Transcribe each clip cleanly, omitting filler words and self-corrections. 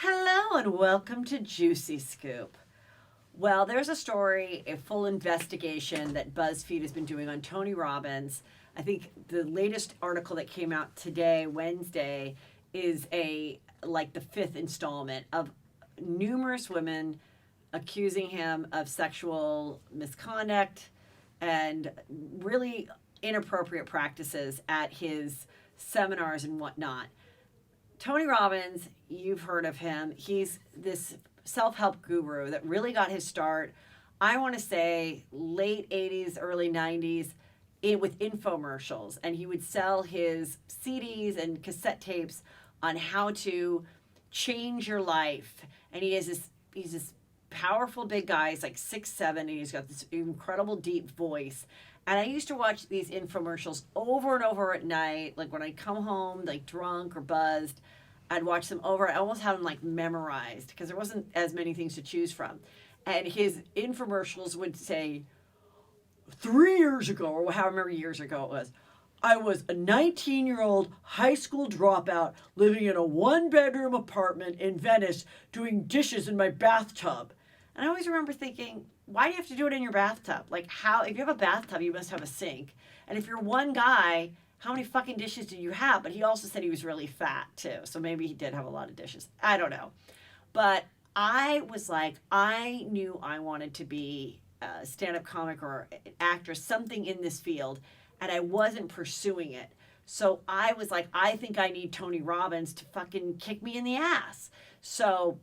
Hello and welcome to Juicy Scoop. Well, there's a story, a full investigation that BuzzFeed has been doing on Tony Robbins. I think the latest article that came out today, Wednesday, is the fifth installment of numerous women accusing him of sexual misconduct and really inappropriate practices at his seminars and whatnot. Tony Robbins, you've heard of him. He's this self help guru that really got his start, I want to say, late 80s, early 90s, with infomercials. And he would sell his CDs and cassette tapes on how to change your life. And he's this powerful big guy. He's like 6'7", and he's got this incredible deep voice. And I used to watch these infomercials over and over at night, like when I come home, like drunk or buzzed. I'd watch them over. I almost had them like memorized because there wasn't as many things to choose from. And his infomercials would say, 3 years ago, or however many years ago it was, I was a 19-year-old high school dropout living in a one-bedroom apartment in Venice doing dishes in my bathtub. And I always remember thinking, why do you have to do it in your bathtub? Like, how, if you have a bathtub, you must have a sink. And if you're one guy, how many fucking dishes do you have? But he also said he was really fat, too. So maybe he did have a lot of dishes. I don't know. But I was like, I knew I wanted to be a stand-up comic or an actress, something in this field, and I wasn't pursuing it. So I was like, I think I need Tony Robbins to fucking kick me in the ass. So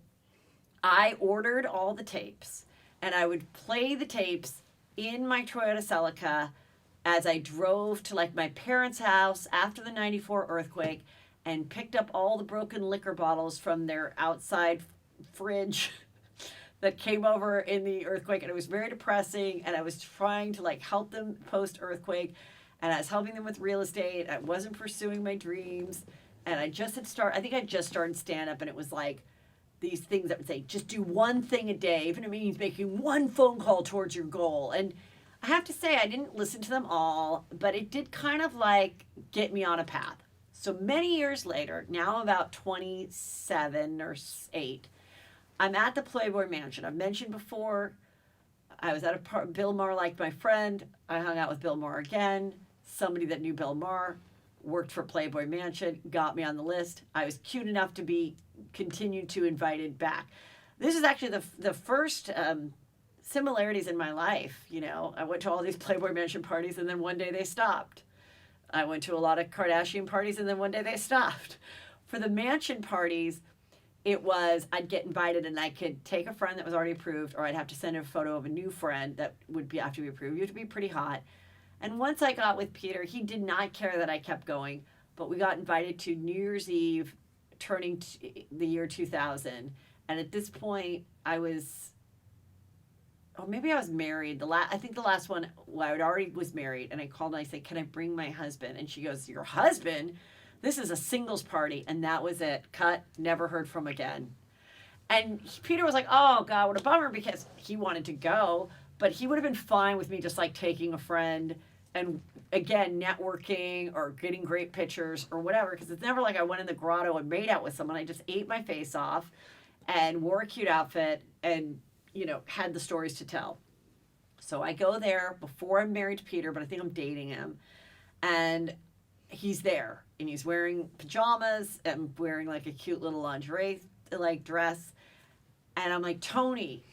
I ordered all the tapes, and I would play the tapes in my Toyota Celica as I drove to like my parents' house after the 94 earthquake and picked up all the broken liquor bottles from their outside fridge that came over in the earthquake. And it was very depressing, and I was trying to like help them post earthquake, and I was helping them with real estate. I wasn't pursuing my dreams, and I just started stand up, and it was like these things that would say, just do one thing a day, even if it means making one phone call towards your goal. And I have to say, I didn't listen to them all, but it did kind of like get me on a path. So many years later, now about 27 or 8, I'm at the Playboy Mansion. I've mentioned before, I was at Bill Maher liked my friend. I hung out with Bill Maher again. Somebody that knew Bill Maher worked for Playboy Mansion, got me on the list. I was cute enough to be continued to invited back. This is actually the first similarities in my life. You know, I went to all these Playboy Mansion parties, and then one day they stopped. I went to a lot of Kardashian parties, and then one day they stopped. For the mansion parties, it was I'd get invited, and I could take a friend that was already approved, or I'd have to send a photo of a new friend that would have to be approved. You have to be pretty hot. And once I got with Peter, he did not care that I kept going, but we got invited to New Year's Eve, turning the year 2000. And at this point, I was, or maybe I was married. I think the last one, I already was married, and I called and I said, can I bring my husband? And she goes, your husband? This is a singles party. And that was it. Cut. Never heard from again. And Peter was like, oh, God, what a bummer, because he wanted to go, but he would have been fine with me just like taking a friend and, again, networking or getting great pictures or whatever, because it's never like I went in the grotto and made out with someone. I just ate my face off and wore a cute outfit and, you know, had the stories to tell. So I go there before I'm married to Peter, but I think I'm dating him. And he's there, and he's wearing pajamas and wearing like a cute little lingerie like dress. And I'm like, Tony,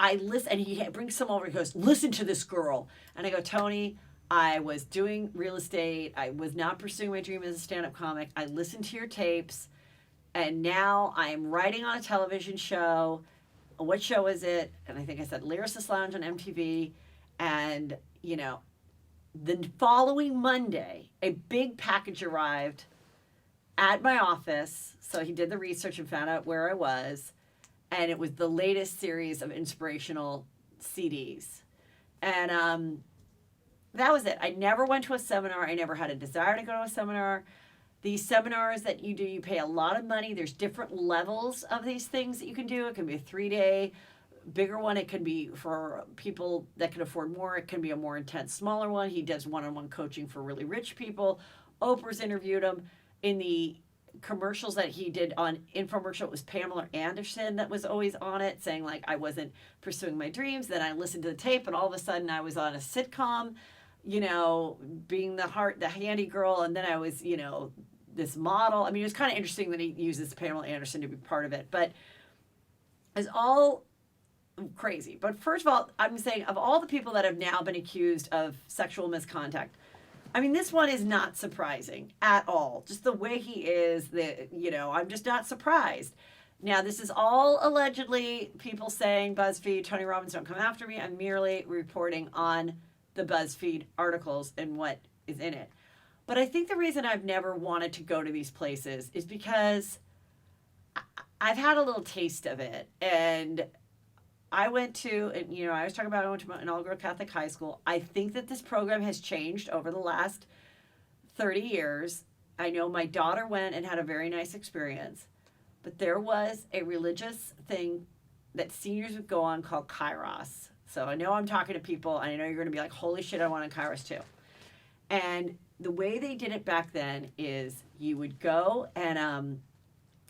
I listen, and he brings some over. He goes, listen to this girl. And I go, Tony, I was doing real estate. I was not pursuing my dream as a stand-up comic. I listened to your tapes, and now I'm writing on a television show. What show is it? And I think I said Lyricist Lounge on MTV. And, you know, the following Monday, a big package arrived at my office. So he did the research and found out where I was. And it was the latest series of inspirational CDs. And that was it. I never went to a seminar. I never had a desire to go to a seminar. These seminars that you do, you pay a lot of money. There's different levels of these things that you can do. It can be a 3-day, bigger one. It can be for people that can afford more. It can be a more intense, smaller one. He does one-on-one coaching for really rich people. Oprah's interviewed him. In the commercials that he did on infomercial. It was Pamela Anderson that was always on it, saying like I wasn't pursuing my dreams. Then I listened to the tape, and all of a sudden I was on a sitcom, being the handy girl, and then I was, this model. I mean, it was kind of interesting that he uses Pamela Anderson to be part of it, but it's all crazy. But first of all, I'm saying of all the people that have now been accused of sexual misconduct, I mean, this one is not surprising at all. Just the way he is, I'm just not surprised. Now, this is all allegedly people saying, BuzzFeed, Tony Robbins, don't come after me. I'm merely reporting on the BuzzFeed articles and what is in it. But I think the reason I've never wanted to go to these places is because I've had a little taste of it. And I went to, I was talking about I went to an all-girl Catholic high school. I think that this program has changed over the last 30 years. I know my daughter went and had a very nice experience. But there was a religious thing that seniors would go on called Kairos. So I know I'm talking to people, and I know you're going to be like, holy shit, I want a Kairos too. And the way they did it back then is you would go and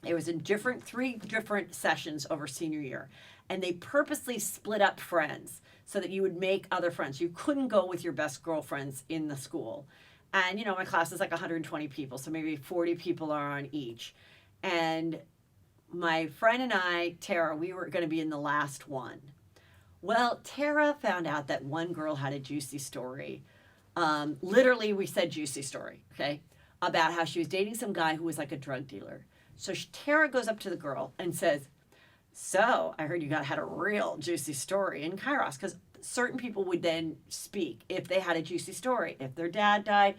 it was in three different sessions over senior year. And they purposely split up friends so that you would make other friends. You couldn't go with your best girlfriends in the school. And, my class is like 120 people, so maybe 40 people are on each. And my friend and I, Tara, we were going to be in the last one. Well, Tara found out that one girl had a juicy story. Literally, we said juicy story, okay, about how she was dating some guy who was like a drug dealer. So Tara goes up to the girl and says, so I heard you had a real juicy story in Kairos, because certain people would then speak if they had a juicy story. If their dad died,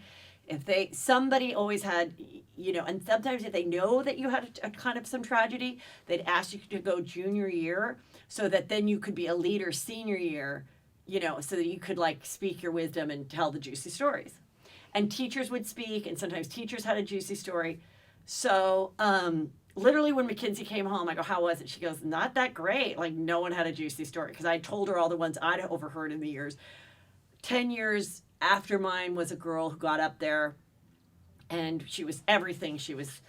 somebody always had, and sometimes if they know that you had a kind of some tragedy, they'd ask you to go junior year so that then you could be a leader senior year, so that you could like speak your wisdom and tell the juicy stories. And teachers would speak, and sometimes teachers had a juicy story. So, literally when Mackenzie came home, I go, how was it? She goes, not that great. Like no one had a juicy story, because I told her all the ones I'd overheard in the years. 10 years after mine was a girl who got up there and she was everything. She was,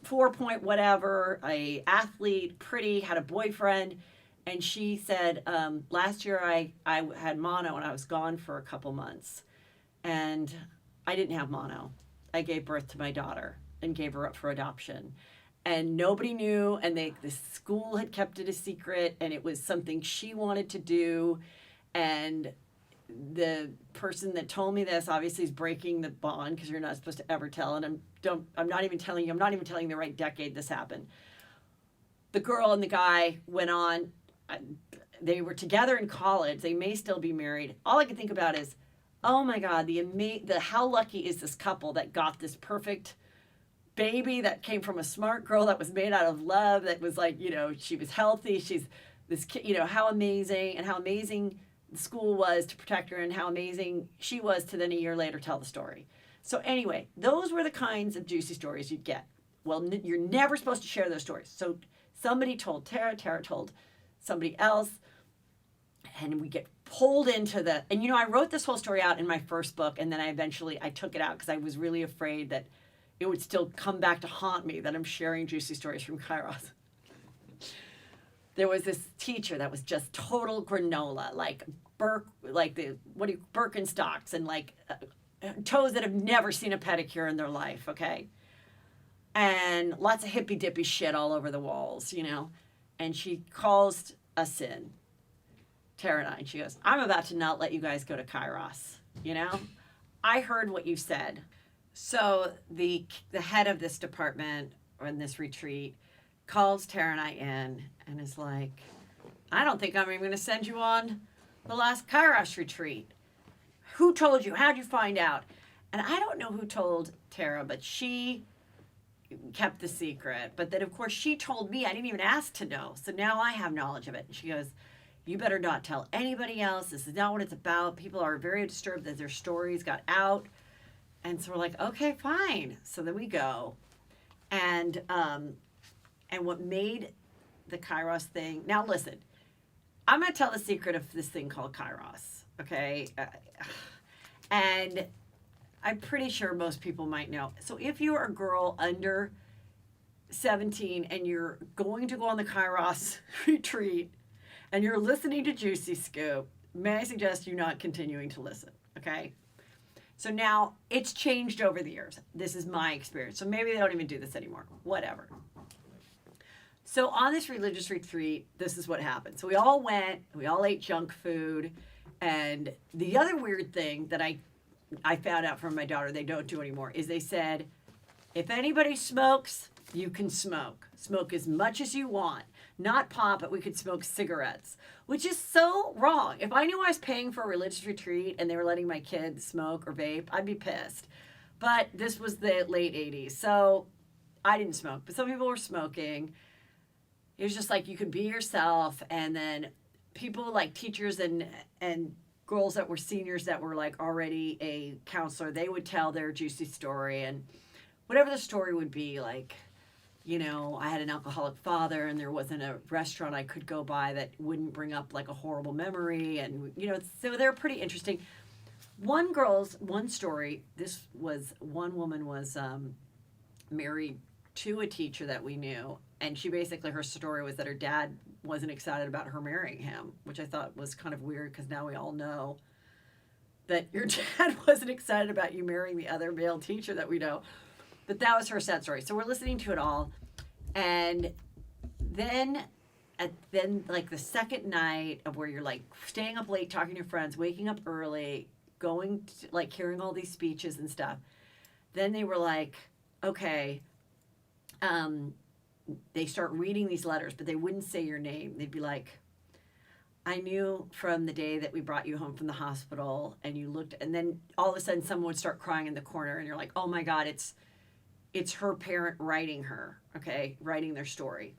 4-point whatever, a athlete, pretty, had a boyfriend. And she said, last year I had mono and I was gone for a couple months. And I didn't have mono. I gave birth to my daughter and gave her up for adoption. And nobody knew, and the school had kept it a secret, and it was something she wanted to do. And the person that told me this obviously is breaking the bond, because you're not supposed to ever tell. And I'm not even telling the right decade this happened. The girl and the guy went on. They were together in college. They may still be married. All I can think about is, oh my God, how lucky is this couple that got this perfect baby that came from a smart girl that was made out of love, that was like, she was healthy. She's this kid, how amazing, and how amazing the school was to protect her, and how amazing she was to then a year later tell the story. So anyway, those were the kinds of juicy stories you'd get. Well, you're never supposed to share those stories. So somebody told Tara told somebody else, and we get pulled into and I wrote this whole story out in my first book, and then I took it out because I was really afraid that it would still come back to haunt me, that I'm sharing juicy stories from Kairos. There was this teacher that was just total granola, like Birkenstocks, and like toes that have never seen a pedicure in their life, okay? And lots of hippy dippy shit all over the walls, And she calls us in, Tara and I, and she goes, I'm about to not let you guys go to Kairos, I heard what you said. So the head of this department, or in this retreat, calls Tara and I in and is like, I don't think I'm even going to send you on the last Kairos retreat. Who told you? How'd you find out? And I don't know who told Tara, but she kept the secret. But then, of course, she told me. I didn't even ask to know. So now I have knowledge of it. And she goes, you better not tell anybody else. This is not what it's about. People are very disturbed that their stories got out. And so we're like, okay, fine. So then we go. And what made the Kairos thing... Now, listen. I'm going to tell the secret of this thing called Kairos, okay? And I'm pretty sure most people might know. So if you're a girl under 17 and you're going to go on the Kairos retreat and you're listening to Juicy Scoop, may I suggest you not continuing to listen, okay? So now it's changed over the years. This is my experience. So maybe they don't even do this anymore. Whatever. So on this religious retreat, this is what happened. So we all went, we all ate junk food. And the other weird thing that I found out from my daughter they don't do anymore is they said, if anybody smokes, you can smoke. Smoke as much as you want. Not pot, but we could smoke cigarettes, which is so wrong. If I knew I was paying for a religious retreat and they were letting my kids smoke or vape, I'd be pissed. But this was the late 80s, so I didn't smoke. But some people were smoking. It was just like you could be yourself, and then people like teachers and girls that were seniors that were like already a counselor, they would tell their juicy story, and whatever the story would be, like, you know, I had an alcoholic father and there wasn't a restaurant I could go by that wouldn't bring up like a horrible memory. And, you know, so they're pretty interesting. One story, one woman was married to a teacher that we knew. And she basically, her story was that her dad wasn't excited about her marrying him, which I thought was kind of weird because now we all know that your dad wasn't excited about you marrying the other male teacher that we know. But that was her sad story. So we're listening to it all. And then like the second night of where you're like staying up late, talking to your friends, waking up early, going to, like hearing all these speeches and stuff. Then they were like, okay, they start reading these letters, but they wouldn't say your name. They'd be like, I knew from the day that we brought you home from the hospital and you looked, and then all of a sudden someone would start crying in the corner and you're like, oh my God, it's her parent writing their story.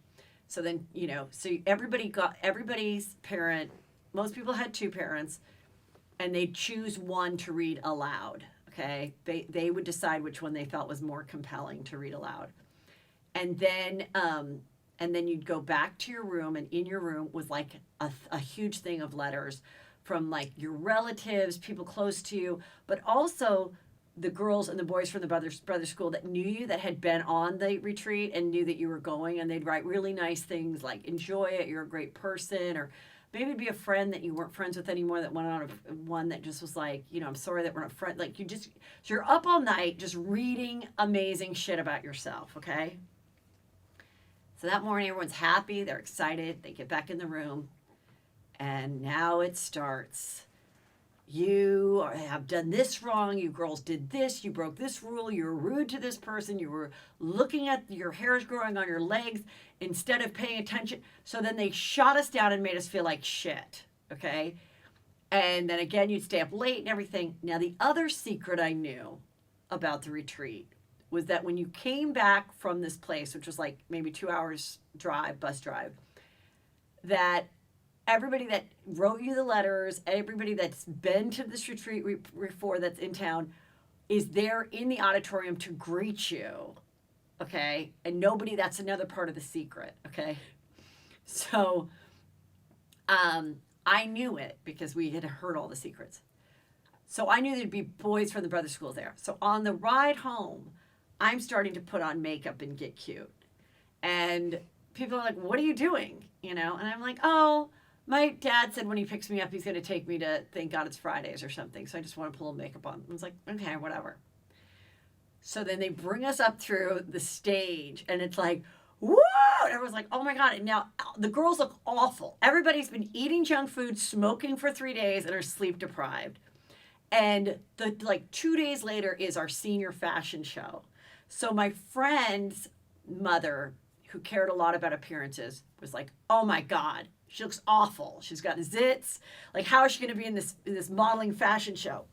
So then, you know, so everybody's parent, most people had two parents, and they'd choose one to read aloud, okay? They would decide which one they felt was more compelling to read aloud. And then you'd go back to your room, and in your room was like a huge thing of letters from like your relatives, people close to you, but also the girls and the boys from the brother school that knew you, that had been on the retreat and knew that you were going, and they'd write really nice things like, enjoy it, you're a great person, or maybe it'd be a friend that you weren't friends with anymore that went on one that just was like, you know, I'm sorry that we're not friends. Like so you're up all night just reading amazing shit about yourself, okay? So that morning everyone's happy, they're excited, they get back in the room, and now it starts. You have done this wrong, you girls did this, you broke this rule, you were rude to this person, you were looking at your hairs growing on your legs instead of paying attention. So then they shot us down and made us feel like shit, okay? And then again, you'd stay up late and everything. Now the other secret I knew about the retreat was that when you came back from this place, which was like maybe 2 hours bus drive, that everybody that wrote you the letters, everybody that's been to this retreat before that's in town is there in the auditorium to greet you, okay? And that's another part of the secret, okay? So I knew it because we had heard all the secrets. So I knew there'd be boys from the brother schools there. So on the ride home, I'm starting to put on makeup and get cute. And people are like, what are you doing? You know? And I'm like, oh, my dad said when he picks me up, he's going to take me to Thank God It's Fridays or something. So I just want to put a little makeup on. I was like, okay, whatever. So then they bring us up through the stage, and it's like, woo! And everyone's like, oh my God. And now the girls look awful. Everybody's been eating junk food, smoking for 3 days, and are sleep deprived. And 2 days later is our senior fashion show. So my friend's mother, who cared a lot about appearances, was like, oh my God, she looks awful. She's got zits. Like, how is she going to be in this modeling fashion show?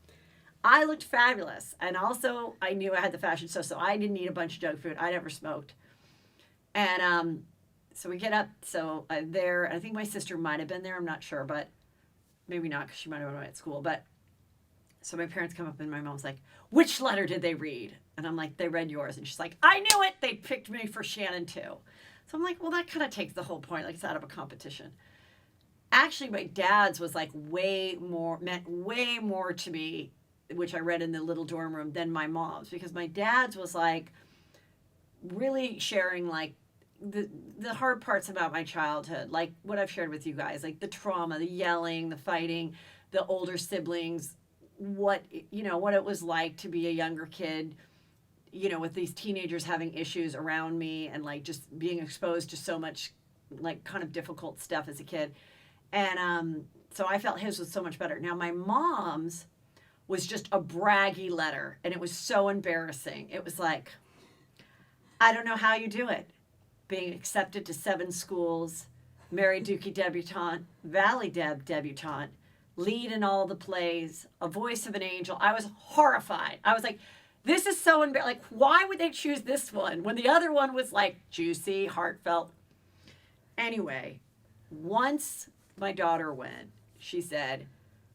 I looked fabulous. And also, I knew I had the fashion show, so I didn't eat a bunch of junk food. I never smoked. And so we get up. So there, I think my sister might have been there. I'm not sure, but maybe not because she might have been away at school. But so my parents come up, and my mom's like, which letter did they read? And I'm like, they read yours. And she's like, I knew it. They picked me for Shannon, too. So I'm like, well, that kind of takes the whole point. Like, it's out of a competition. Actually, my dad's was like meant way more to me which I read in the little dorm room, than my mom's, because my dad's was like really sharing like the hard parts about my childhood, like what I've shared with you guys, like the trauma, the yelling, the fighting, the older siblings, what what it was like to be a younger kid, with these teenagers having issues around me, and like just being exposed to so much like kind of difficult stuff as a kid. And so I felt his was so much better. Now my mom's was just a braggy letter, and it was so embarrassing. It was like, I don't know how you do it. Being accepted to 7 schools, Mary Dookie debutante, Valley debutante, lead in all the plays, a voice of an angel. I was horrified. I was like, this is so embarrassing. Like, why would they choose this one when the other one was like juicy, heartfelt? Anyway, once my daughter went, she said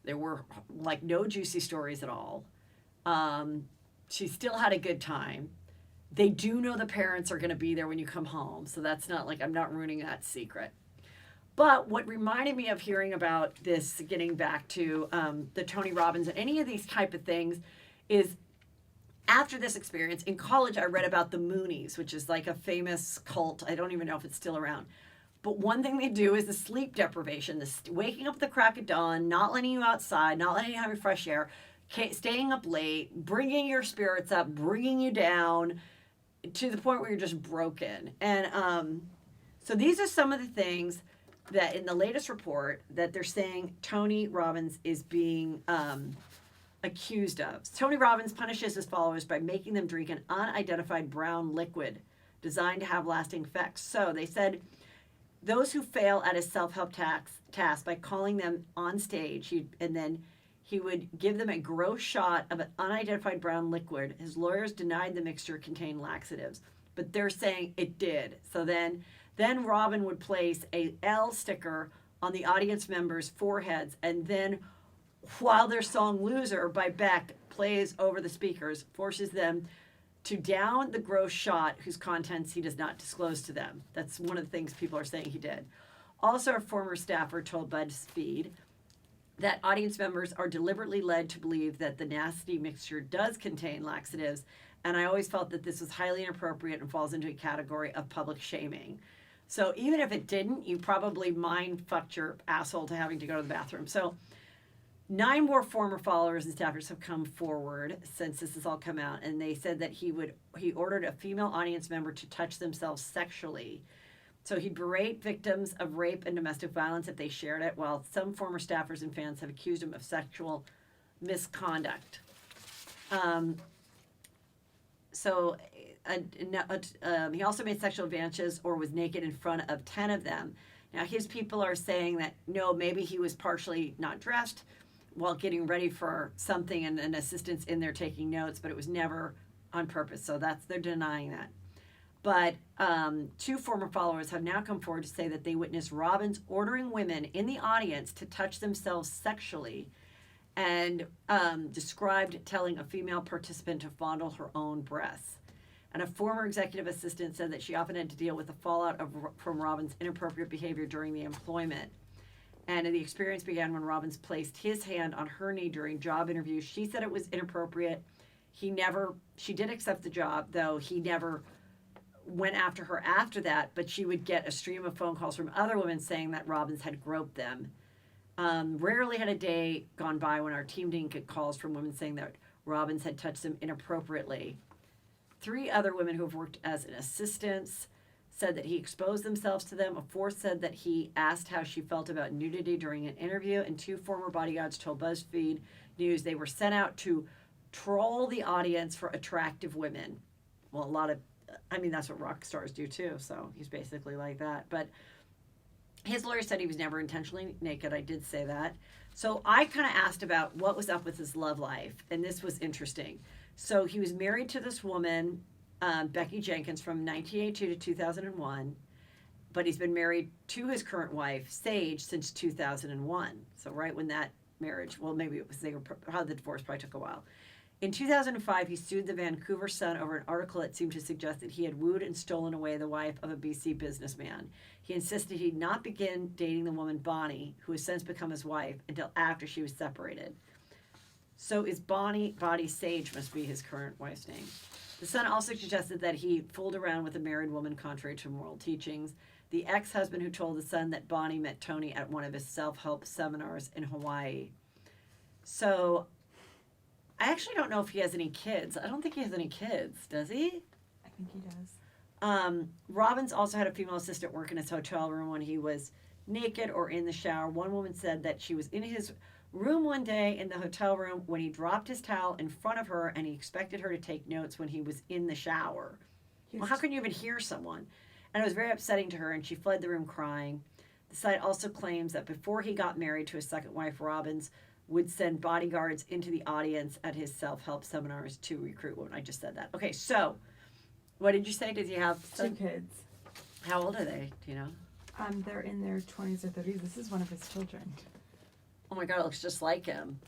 there were like no juicy stories at all. She still had a good time. They do know the parents are going to be there when you come home. So that's not like, I'm not ruining that secret. But what reminded me of hearing about this, getting back to the Tony Robbins and any of these type of things, is after this experience in college, I read about the Moonies, which is like a famous cult. I don't even know if it's still around. But one thing they do is the sleep deprivation, the waking up at the crack of dawn, not letting you outside, not letting you have your fresh air, staying up late, bringing your spirits up, bringing you down to the point where you're just broken. And so these are some of the things that in the latest report that they're saying Tony Robbins is being accused of. Tony Robbins punishes his followers by making them drink an unidentified brown liquid designed to have lasting effects. So they said those who fail at his self-help task by calling them on stage, and then he would give them a gross shot of an unidentified brown liquid. His lawyers denied the mixture contained laxatives, but they're saying it did. So then Robin would place a L sticker on the audience members' foreheads, and then while their song Loser by Beck plays over the speakers, forces them to down the gross shot whose contents he does not disclose to them. That's one of the things people are saying he did. Also, a former staffer told BuzzFeed that audience members are deliberately led to believe that the nasty mixture does contain laxatives, and I always felt that this was highly inappropriate and falls into a category of public shaming. So even if it didn't, you probably mind fucked your asshole to having to go to the bathroom. So 9 more former followers and staffers have come forward since this has all come out, and they said that he ordered a female audience member to touch themselves sexually. So he'd berate victims of rape and domestic violence if they shared it, while some former staffers and fans have accused him of sexual misconduct. He also made sexual advances or was naked in front of 10 of them. Now, his people are saying that, no, maybe he was partially not dressed while getting ready for something and an assistant's in there taking notes, but it was never on purpose. So they're denying that. But 2 former followers have now come forward to say that they witnessed Robbins ordering women in the audience to touch themselves sexually, and described telling a female participant to fondle her own breasts. And a former executive assistant said that she often had to deal with the fallout from Robbins' inappropriate behavior during the employment. And the experience began when Robbins placed his hand on her knee during job interviews. She said it was inappropriate. She did accept the job, though he never went after her after that, but she would get a stream of phone calls from other women saying that Robbins had groped them. Rarely had a day gone by when our team didn't get calls from women saying that Robbins had touched them inappropriately. 3 other women who have worked as an assistants said that he exposed themselves to them. A 4th said that he asked how she felt about nudity during an interview, and 2 former bodyguards told BuzzFeed News they were sent out to troll the audience for attractive women. Well, that's what rock stars do too, so he's basically like that. But his lawyer said he was never intentionally naked. I did say that. So I kind of asked about what was up with his love life, and this was interesting. So he was married to this woman, Becky Jenkins, from 1982 to 2001, but he's been married to his current wife, Sage, since 2001. So right when that marriage, well, maybe it was how the divorce probably took a while. In 2005, he sued the Vancouver Sun over an article that seemed to suggest that he had wooed and stolen away the wife of a BC businessman. He insisted he'd not begin dating the woman Bonnie, who has since become his wife, until after she was separated. So is Bonnie Sage must be his current wife's name. The Sun also suggested that he fooled around with a married woman contrary to moral teachings. The ex-husband who told the Sun that Bonnie met Tony at one of his self-help seminars in Hawaii. So I actually don't know if he has any kids. I don't think he has any kids, does he? I think he does. Robbins also had a female assistant work in his hotel room when he was naked or in the shower. One woman said that she was in his room one day in the hotel room when he dropped his towel in front of her and he expected her to take notes when he was in the shower. Well, how can you even hear someone? And it was very upsetting to her, and she fled the room crying. The site also claims that before he got married to his second wife, Robbins would send bodyguards into the audience at his self-help seminars to recruit women. I just said that. Okay, so what did you say? Did you have two kids? How old are they? Do you know? They're in their 20s or 30s. This is one of his children. Oh my God, it looks just like him.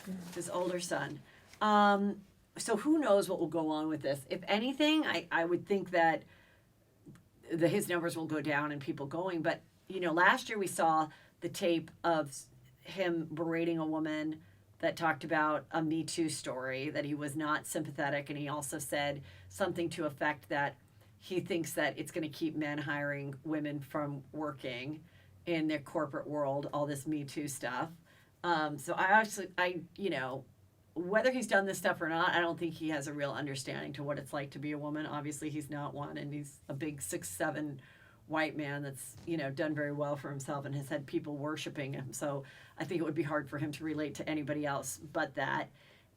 Yeah. His older son. So who knows what will go on with this? If anything, I would think that his numbers will go down and people going. But, last year we saw the tape of him berating a woman that talked about a Me Too story, that he was not sympathetic. And he also said something to effect that he thinks that it's going to keep men hiring women from working in their corporate world, all this Me Too stuff. So whether he's done this stuff or not, I don't think he has a real understanding to what it's like to be a woman. Obviously, he's not one, and he's a big 6'7" white man that's, done very well for himself and has had people worshiping him. So I think it would be hard for him to relate to anybody else but that.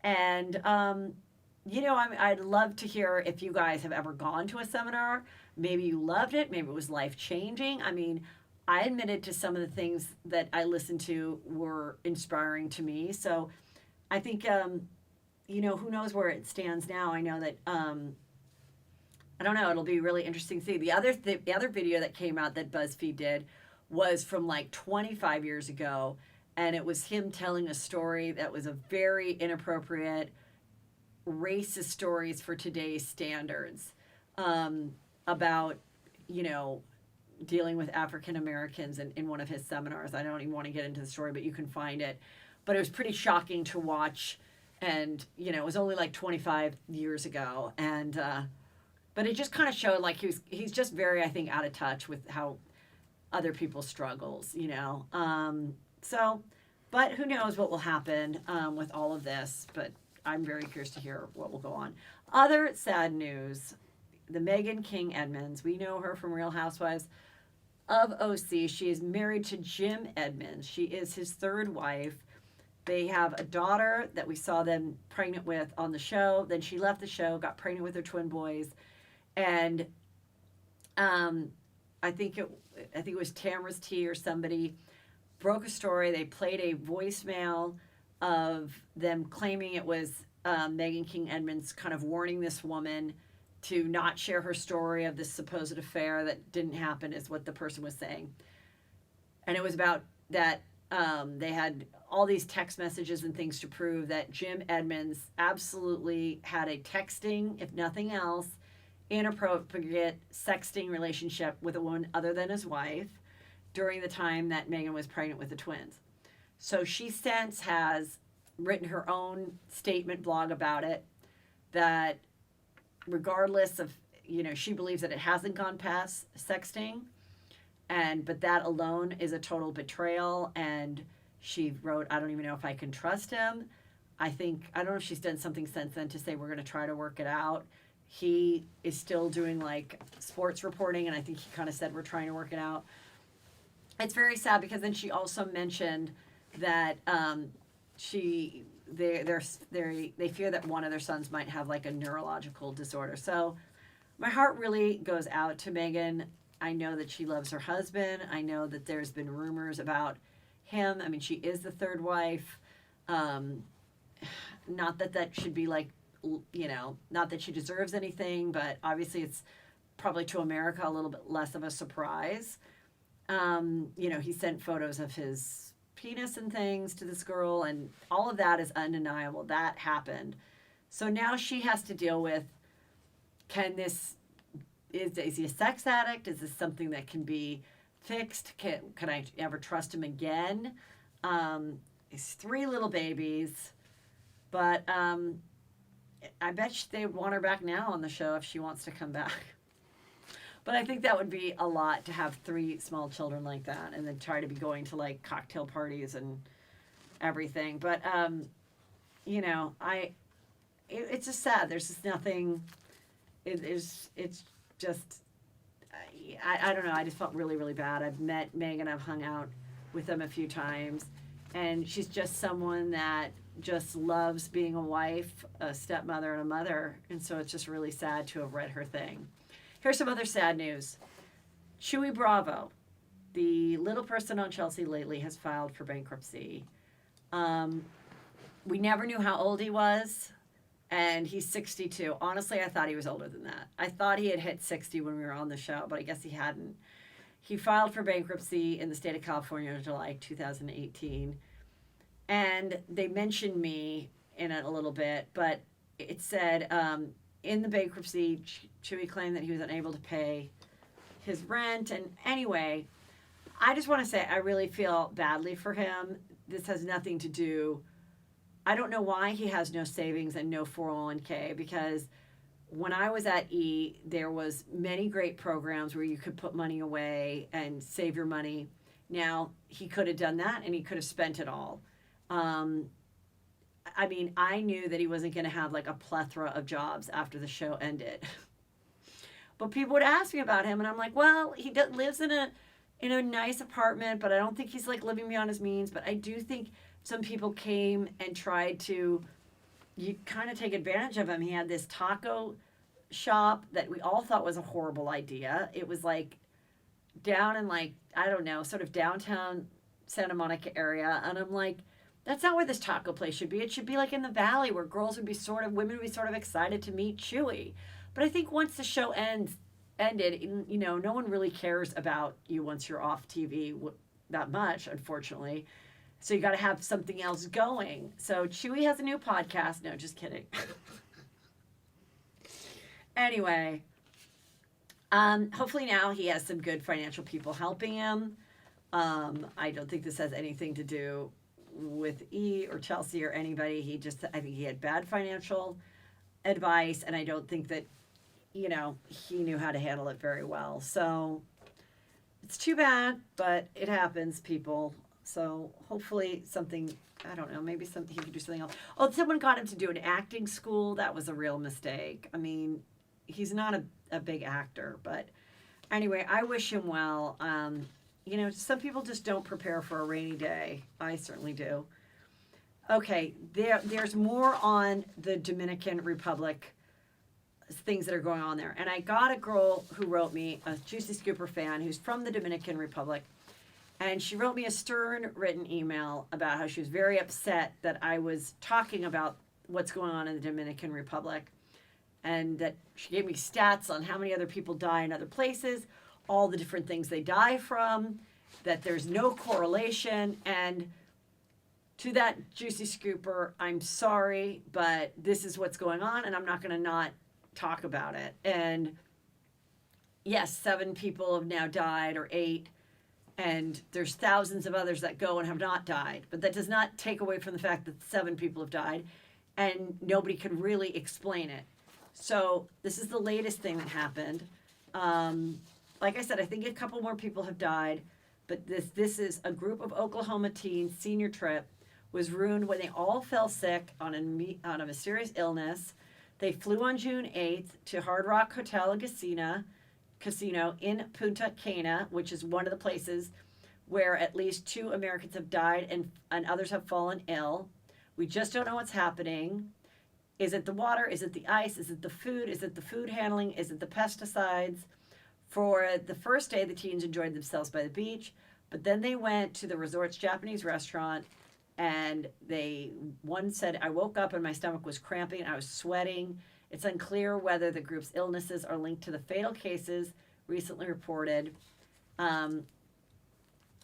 And, I'd love to hear if you guys have ever gone to a seminar. Maybe you loved it. Maybe it was life-changing. I mean, I admitted to some of the things that I listened to were inspiring to me. So I think, who knows where it stands now. I know that, I don't know, it'll be really interesting to see. The other video that came out that BuzzFeed did was from like 25 years ago. And it was him telling a story that was a very inappropriate, racist stories for today's standards, about, dealing with African Americans in one of his seminars. I don't even want to get into the story, but you can find it. But it was pretty shocking to watch, and it was only like 25 years ago, and but it just kind of showed like he's just very, I think, out of touch with how other people's struggles, So, but who knows what will happen with all of this? But I'm very curious to hear what will go on. Other sad news. The Meghan King Edmonds. We know her from Real Housewives of OC. She is married to Jim Edmonds. She is his third wife. They have a daughter that we saw them pregnant with on the show. Then she left the show, got pregnant with her twin boys, and I think it was Tamara's Tea or somebody broke a story. They played a voicemail of them claiming it was Meghan King Edmonds kind of warning this woman to not share her story of this supposed affair that didn't happen, is what the person was saying. And it was about that they had all these text messages and things to prove that Jim Edmonds absolutely had a texting, if nothing else, inappropriate sexting relationship with a woman other than his wife during the time that Meghan was pregnant with the twins. So she since has written her own statement blog about it, that regardless of, she believes that it hasn't gone past sexting, but that alone is a total betrayal. And she wrote, I don't even know if I can trust him. I don't know if she's done something since then to say we're going to try to work it out. He is still doing like sports reporting, and I think he kind of said we're trying to work it out. It's very sad because then she also mentioned that they fear that one of their sons might have like a neurological disorder. So my heart really goes out to Meghan. I know that she loves her husband. I know that there's been rumors about him. I mean, she is the third wife. Not that should be like, not that she deserves anything, but obviously it's probably to America a little bit less of a surprise. He sent photos of his penis and things to this girl, and all of that is undeniable. That happened. So now she has to deal with, is he a sex addict? Is this something that can be fixed? Can I ever trust him again? He's 3 little babies. But I bet they want her back now on the show if she wants to come back. But I think that would be a lot to have 3 small children like that and then try to be going to like cocktail parties and everything. But, you know, it's just sad. There's just nothing, it's just, I don't know. I just felt really, really bad. I've met Meghan. I've hung out with them a few times. And she's just someone that just loves being a wife, a stepmother, and a mother. And so it's just really sad to have read her thing. Here's some other sad news. Chuy Bravo, the little person on Chelsea lately, has filed for bankruptcy. We never knew how old he was, and he's 62. Honestly, I thought he was older than that. I thought he had hit 60 when we were on the show, but I guess he hadn't. He filed for bankruptcy in the state of California in July 2018. And they mentioned me in it a little bit, but it said in the bankruptcy, Chuy claimed that he was unable to pay his rent. And anyway, I just want to say I really feel badly for him. This has nothing to do. I don't know why he has no savings and no 401k, because when I was at E, there was many great programs where you could put money away and save your money. Now, he could have done that and he could have spent it all. I mean, I knew that he wasn't going to have like a plethora of jobs after the show ended. But people would ask me about him, and I'm like, well, he lives in a nice apartment, but I don't think he's like living beyond his means. But I do think some people came and tried to kind of take advantage of him. He had this taco shop that we all thought was a horrible idea. It was like down in like, I don't know, sort of downtown Santa Monica area. And I'm like, that's not where this taco place should be. It should be like in the valley where women would be sort of excited to meet Chuy. But I think once the show ended, you know, no one really cares about you once you're off TV that much, unfortunately. So you got to have something else going. So Chuy has a new podcast. No, just kidding. Anyway, hopefully now he has some good financial people helping him. I don't think this has anything to do with E or Chelsea or anybody. I think he had bad financial advice, and I don't think that, you know, he knew how to handle it very well. So it's too bad, but it happens, people. So hopefully something, I don't know, maybe he could do something else. Oh, someone got him to do an acting school. That was a real mistake. I mean, he's not a big actor, but anyway, I wish him well. You know, some people just don't prepare for a rainy day. I certainly do. Okay, there's more on the Dominican Republic, things that are going on there. And I got a girl who wrote me, a Juicy Scooper fan, who's from the Dominican Republic. And she wrote me a stern written email about how she was very upset that I was talking about what's going on in the Dominican Republic. And that she gave me stats on how many other people die in other places, all the different things they die from, that there's no correlation. And to that Juicy Scooper, I'm sorry, but this is what's going on, and I'm not going to not talk about it. And yes, 7 people have now died, or 8, and there's thousands of others that go and have not died. But that does not take away from the fact that 7 people have died, and nobody can really explain it. So this is the latest thing that happened. Like I said, I think a couple more people have died, but this is a group of Oklahoma teens' senior trip was ruined when they all fell sick on a mysterious illness. They flew on June 8th to Hard Rock Hotel and Casino in Punta Cana, which is one of the places where at least 2 Americans have died and others have fallen ill. We just don't know what's happening. Is it the water? Is it the ice? Is it the food? Is it the food handling? Is it the pesticides? For the first day, the teens enjoyed themselves by the beach, but then they went to the resort's Japanese restaurant, and one said, I woke up and my stomach was cramping and I was sweating. It's unclear whether the group's illnesses are linked to the fatal cases recently reported.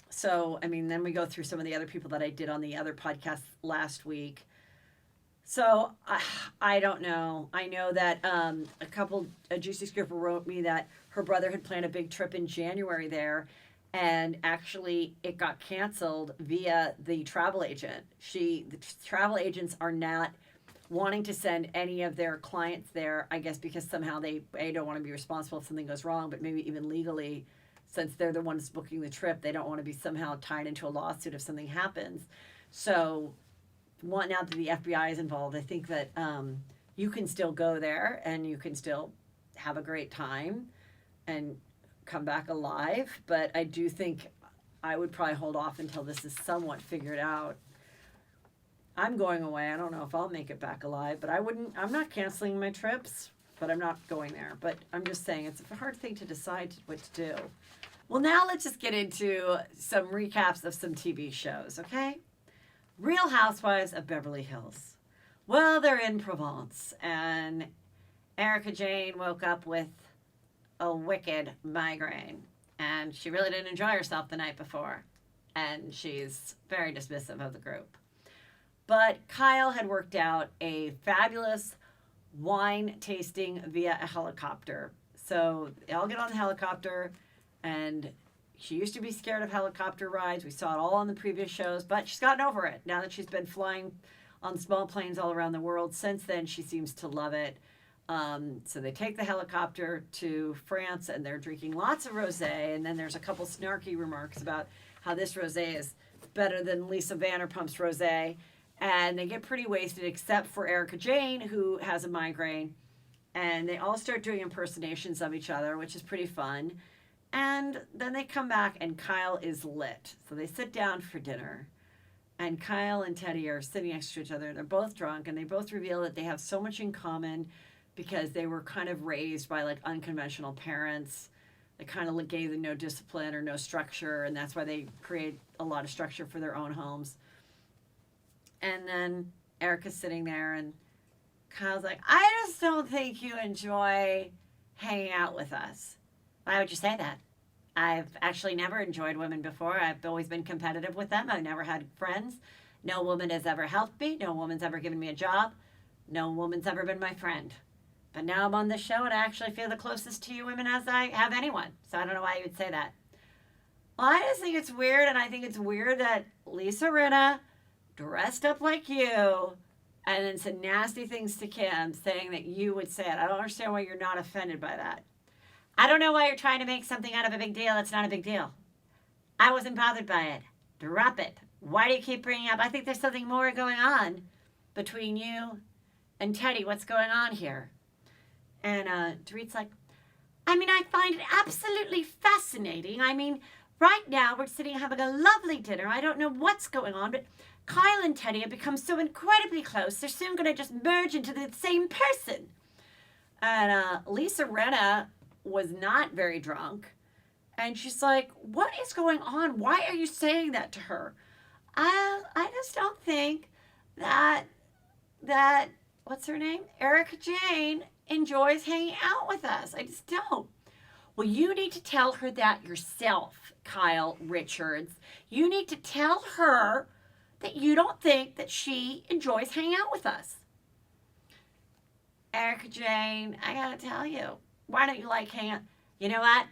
So, I mean, then we go through some of the other people that I did on the other podcast last week. So, I don't know. I know that a Juicy Scooper wrote me that her brother had planned a big trip in January there, and actually it got canceled via the travel agent. The travel agents are not wanting to send any of their clients there, I guess because somehow they don't want to be responsible if something goes wrong, but maybe even legally, since they're the ones booking the trip, they don't want to be somehow tied into a lawsuit if something happens. So now that the FBI is involved, I think that you can still go there and you can still have a great time and come back alive. But I do think I would probably hold off until this is somewhat figured out. I'm going away. I don't know if I'll make it back alive, but I'm not canceling my trips, but I'm not going there. But I'm just saying it's a hard thing to decide what to do. Well, now let's just get into some recaps of some TV shows, okay? Real Housewives of Beverly Hills. Well, they're in Provence, and Erica Jane woke up with a wicked migraine, and she really didn't enjoy herself the night before, and she's very dismissive of the group. But Kyle had worked out a fabulous wine tasting via a helicopter. So they all get on the helicopter, and she used to be scared of helicopter rides. We saw it all on the previous shows, but she's gotten over it. Now that she's been flying on small planes all around the world, since then she seems to love it. So they take the helicopter to France, and they're drinking lots of rosé. And then there's a couple snarky remarks about how this rosé is better than Lisa Vanderpump's rosé. And they get pretty wasted, except for Erica Jane, who has a migraine. And they all start doing impersonations of each other, which is pretty fun. And then they come back, and Kyle is lit. So they sit down for dinner. And Kyle and Teddy are sitting next to each other. They're both drunk, and they both reveal that they have so much in common because they were kind of raised by, like, unconventional parents. They kind of gave them no discipline or no structure, and that's why they create a lot of structure for their own homes. And then Erica's sitting there, and Kyle's like, I just don't think you enjoy hanging out with us. Why would you say that? I've actually never enjoyed women before. I've always been competitive with them. I've never had friends. No woman has ever helped me. No woman's ever given me a job. No woman's ever been my friend. But now I'm on this show, and I actually feel the closest to you women as I have anyone. So I don't know why you would say that. Well, I just think it's weird, and I think it's weird that Lisa Rinna dressed up like you and then said nasty things to Kim, saying that you would say it. I don't understand why you're not offended by that. I don't know why you're trying to make something out of a big deal that's not a big deal. I wasn't bothered by it. Drop it. Why do you keep bringing up? I think there's something more going on between you and Teddy. What's going on here? And Dorit's like, I find it absolutely fascinating. Right now we're sitting having a lovely dinner. I don't know what's going on, but Kyle and Teddy have become so incredibly close. They're soon going to just merge into the same person. And Lisa Rinna was not very drunk. And she's like, what is going on? Why are you saying that to her? I just don't think that what's her name? Erica Jane enjoys hanging out with us. I just don't. Well, you need to tell her that yourself, Kyle Richards. You need to tell her that you don't think that she enjoys hanging out with us. Erica Jane, I gotta tell you, why don't you like hanging out? You know what?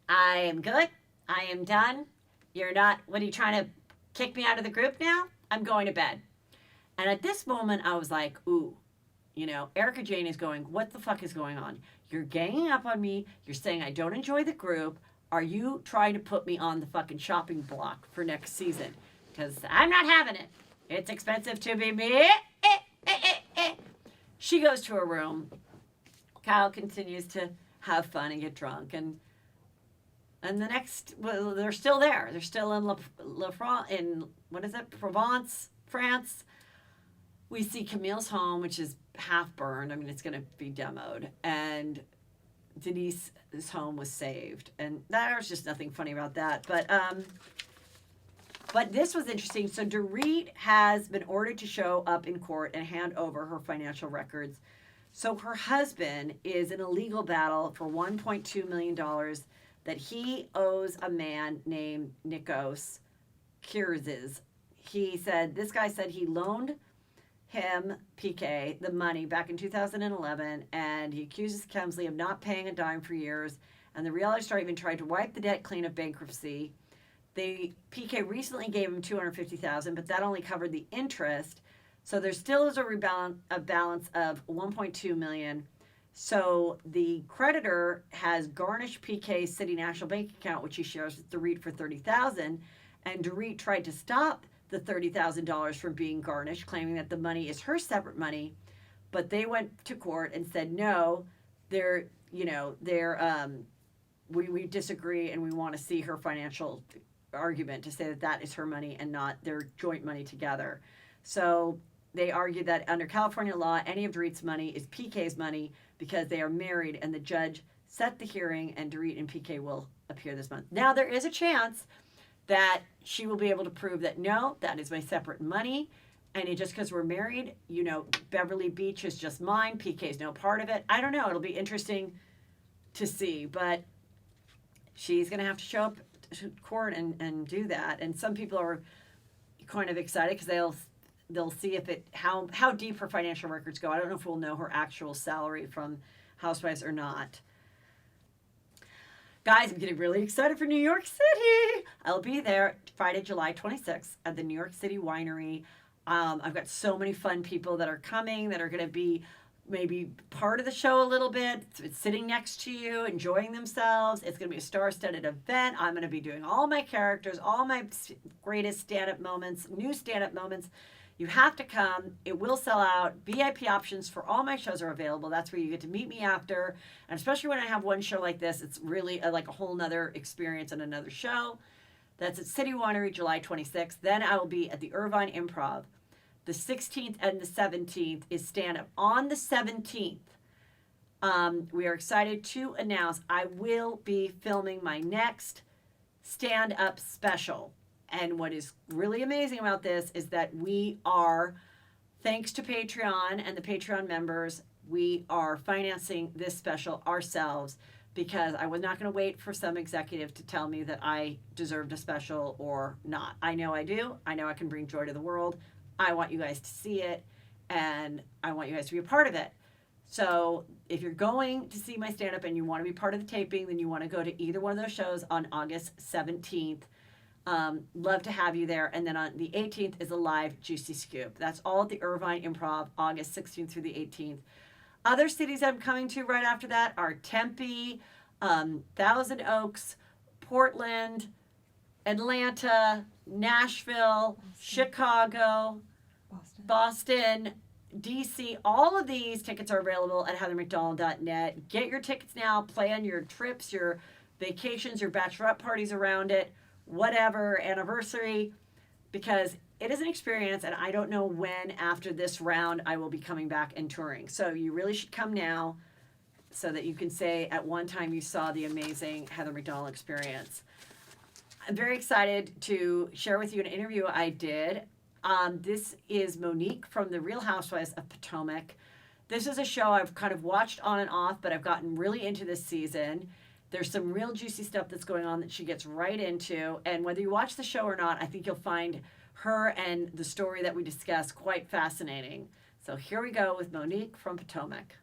I am good. I am done. You're not, what are you trying to kick me out of the group now? I'm going to bed. And at this moment, I was like, ooh, Erica Jane is going, what the fuck is going on? You're ganging up on me. You're saying I don't enjoy the group. Are you trying to put me on the fucking shopping block for next season? Because I'm not having it. It's expensive to be me. She goes to her room. Kyle continues to have fun and get drunk. And they're still there. They're still in Provence, France. We see Camille's home, which is half burned. It's going to be demoed. And Denise's home was saved. And there's just nothing funny about that. But this was interesting. So Dorit has been ordered to show up in court and hand over her financial records. So her husband is in a legal battle for $1.2 million that he owes a man named Nikos Kirzis. This guy said he loaned him, PK, the money back in 2011, and he accuses Kemsley of not paying a dime for years, and the reality star even tried to wipe the debt clean of PK recently gave him $250,000, but that only covered the interest. So there still is a balance of 1.2 million. So the creditor has garnished PK's City National Bank account, which he shares with Dorit for $30,000, and Dorit tried to stop the $30,000 from being garnished, claiming that the money is her separate money. But they went to court and said no, we disagree, and we want to see her financial argument to say that that is her money and not their joint money together. So they argue that under California law, any of Dorit's money is PK's money because they are married, and the judge set the hearing, and Dorit and PK will appear this month. Now, there is a chance that she will be able to prove that, no, that is my separate money, and just because we're married, Beverly Beach is just mine, PK's no part of it. I don't know. It'll be interesting to see, but she's going to have to show up to court and do that. And some people are kind of excited because they'll see how deep her financial records go. I don't know if we'll know her actual salary from Housewives or not. Guys, I'm getting really excited for New York City. I'll be there Friday, July 26th at the New York City Winery. I've got so many fun people that are coming that are going to be maybe part of the show a little bit, sitting next to you, enjoying themselves. It's going to be a star-studded event. I'm going to be doing all my characters, all my greatest stand-up moments, new stand-up moments. You have to come. It will sell out. VIP options for all my shows are available. That's where you get to meet me after. And especially when I have one show like this, it's really like a whole nother experience and another show. That's at City Winery, July 26th. Then I will be at the Irvine Improv. The 16th and the 17th is stand-up. On the 17th, we are excited to announce I will be filming my next stand-up special. And what is really amazing about this is that we are, thanks to Patreon and the Patreon members, we are financing this special ourselves because I was not going to wait for some executive to tell me that I deserved a special or not. I know I do. I know I can bring joy to the world. I want you guys to see it, and I want you guys to be a part of it. So if you're going to see my stand-up and you want to be part of the taping, then you want to go to either one of those shows on August 17th. Love to have you there. And then on the 18th is a live Juicy Scoop. That's all at the Irvine Improv, August 16th through the 18th. Other cities I'm coming to right after that are Tempe, Thousand Oaks, Portland, Atlanta, Nashville, Chicago, Boston, DC. All of these tickets are available at heathermcdonald.net. Get your tickets now. Plan your trips, your vacations, your bachelorette parties around it, whatever, anniversary, because it is an experience, and I don't know when after this round I will be coming back and touring. So you really should come now so that you can say at one time you saw the amazing Heather McDonald experience. I'm very excited to share with you an interview I did. This is Monique from The Real Housewives of Potomac. This is a show I've kind of watched on and off, but I've gotten really into this season. There's some real juicy stuff that's going on that she gets right into. And whether you watch the show or not, I think you'll find her and the story that we discuss quite fascinating. So here we go with Monique from Potomac.